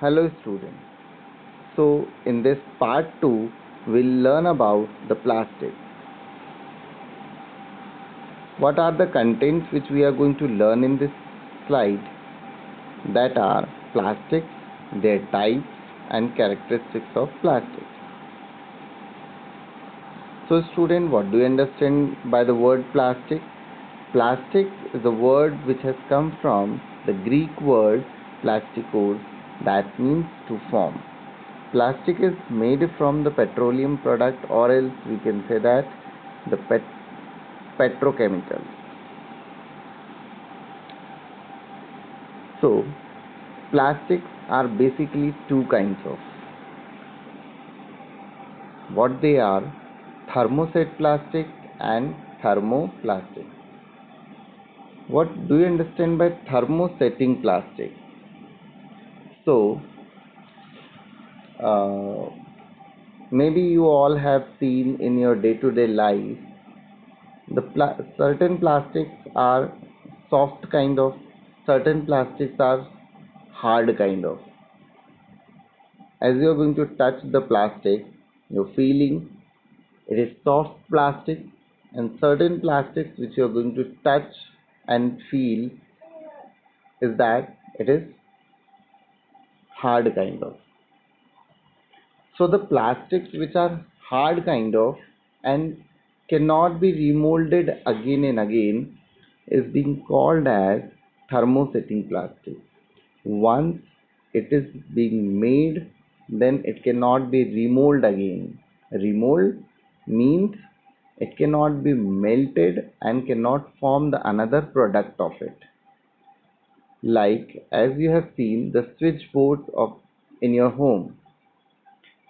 Hello students. So in this part 2 we'll learn about the plastic. What are the contents which we are going to learn in this slide? That are plastics, their types and characteristics of plastic. So student, what do you understand by the word plastic? Plastic is a word which has come from the Greek word plastikos, that means to form. Plastic is made from the petroleum product, or else we can say that the petrochemicals. So plastics are basically two kinds of. What they are: thermoset plastic and thermoplastic. What do you understand by thermosetting plastic? So uh, maybe you all have seen in your day-to-day life the certain plastics are soft kind of, certain plastics are hard kind of. As you are going to touch the plastic, you're feeling it is soft plastic, and certain plastics which you are going to touch and feel is that it is hard kind of. So the plastics which are hard kind of and cannot be remolded again and again is being called as thermosetting plastic. Once it is being made, then it cannot be remolded again. Remold means it cannot be melted and cannot form the another product of it. Like as you have seen the switchboards of in your home.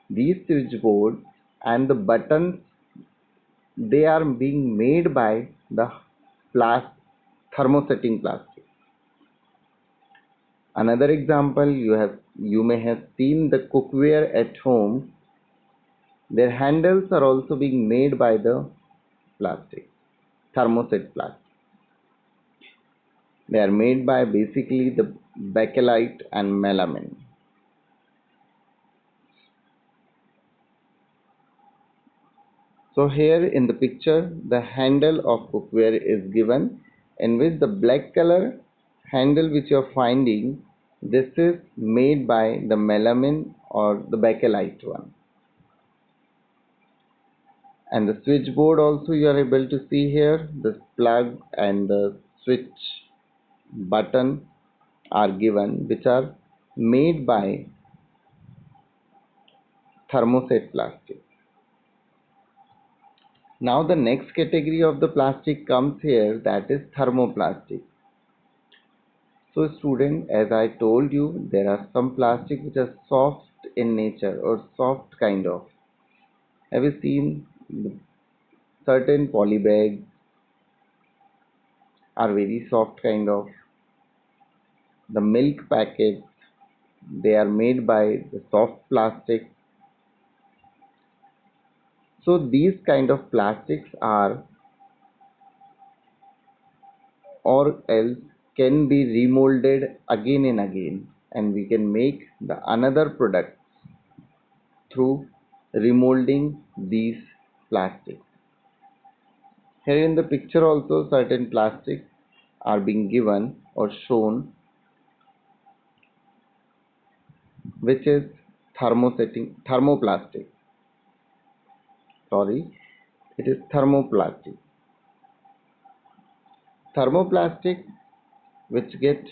These switchboards and the buttons, they are being made by the thermosetting plastic. Another example, you may have seen the cookware at home. Their handles are also being made by the plastic, thermoset plastic. They are made by basically the bakelite and melamine. So here in the picture, the handle of cookware is given, in which the black color handle which you are finding, this is made by the melamine or the bakelite one. And the switchboard also you are able to see here, the plug and the switch button are given, which are made by thermoset plastic. Now the next category of the plastic comes here, that is thermoplastic. So student, as I told you, there are some plastic which are soft in nature or soft kind of. Have you seen certain polybags are very soft kind of. The milk packets, they are made by the soft plastic. So these kind of plastics are or else can be remolded again and again, and we can make the another product through remolding these plastics. Here in the picture also certain plastics are being given or shown, which is thermoplastic. Sorry, it is thermoplastic. Thermoplastic which get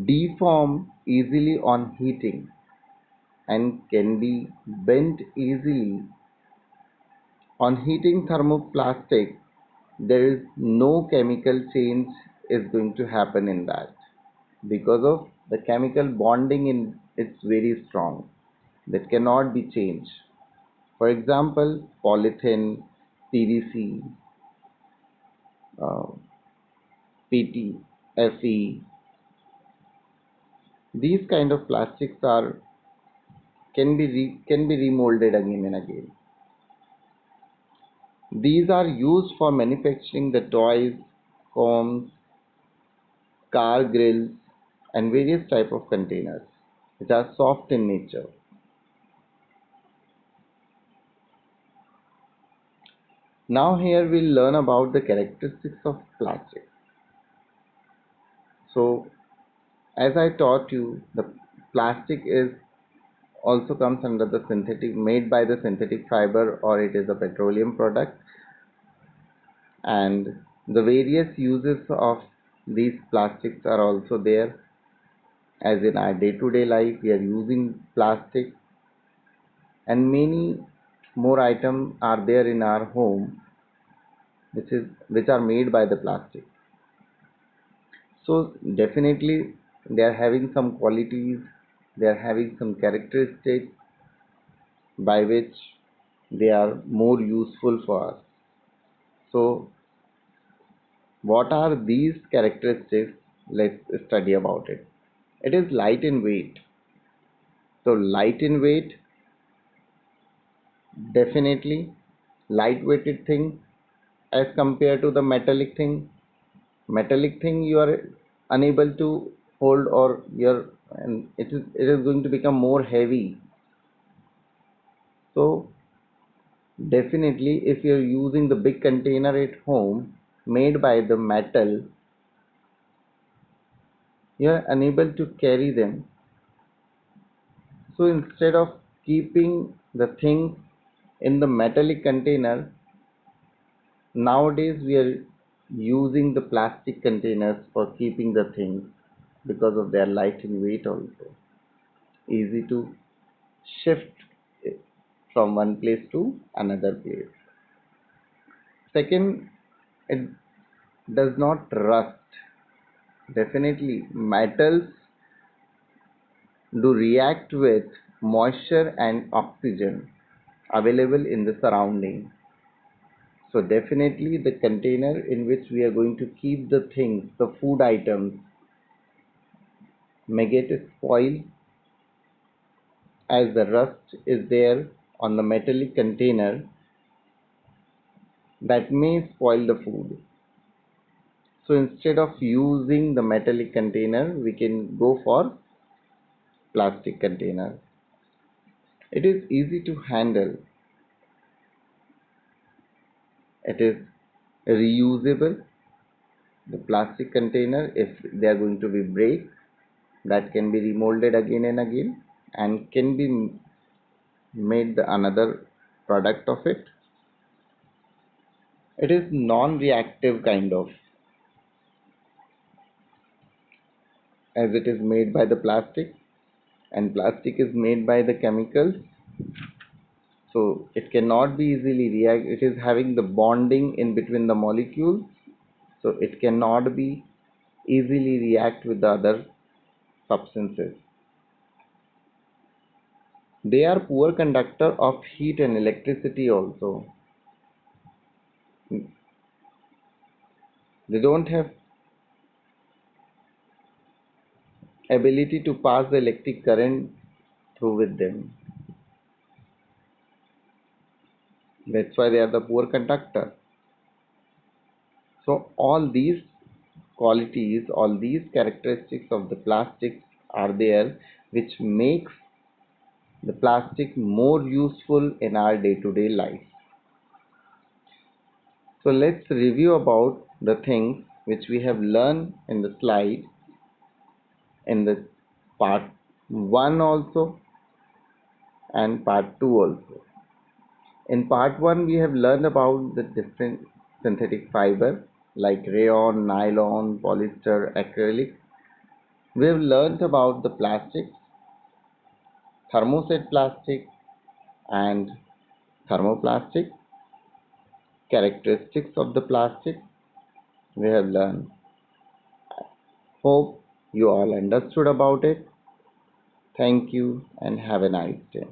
deform easily on heating and can be bent easily. On heating thermoplastic, there is no chemical change is going to happen in that, because of the chemical bonding in it's very strong, that cannot be changed. For example, polythene, PVC, uh, PT, FE, these kind of plastics are can be remolded again and again. These are used for manufacturing the toys, combs, car grills, and various type of containers. which are soft in nature. Now here we'll learn about the characteristics of plastic. So as I taught you, the plastic is also comes under the synthetic, made by the synthetic fiber, or it is a petroleum product, and the various uses of these plastics are also there. As in our day-to-day life we are using plastic, and many more items are there in our home which are made by the plastic. So definitely they are having some qualities, they are having some characteristics by which they are more useful for us. So what are these characteristics? Let's study about it. It is light in weight. So light in weight, definitely lightweighted thing as compared to the metallic thing. Metallic thing you are unable to hold, or your, and it is going to become more heavy. So definitely if you are using the big container at home made by the metal, you are unable to carry them. So instead of keeping the things in the metallic container, nowadays we are using the plastic containers for keeping the things, because of their light in weight, also easy to shift from one place to another place. Second, it does not rust. Definitely metals do react with moisture and oxygen available in the surrounding. So definitely the container in which we are going to keep the things, the food items, may get spoiled, as the rust is there on the metallic container, that may spoil the food. So instead of using the metallic container, we can go for plastic container. It is easy to handle. It is reusable. The plastic container, if they are going to be break, that can be remolded again and again and can be made the another product of it. It is non-reactive kind of, as it is made by the plastic, and plastic is made by the chemicals, so it cannot be easily react. It is having the bonding in between the molecules, so it cannot be easily react with the other substances. They are poor conductor of heat and electricity also. They don't have ability to pass the electric current through with them. That's why they are the poor conductor. So all these qualities, all these characteristics of the plastics are there, which makes the plastic more useful in our day-to-day life. So let's review about the things which we have learned in the slide in the part 1 also and part 2 also. In part 1 we have learned about the different synthetic fiber like rayon, nylon, polyester, acrylic. We have learned about the plastics, thermoset plastic and thermoplastic, characteristics of the plastic we have learned. Hope you all understood about it. Thank you and have a nice day.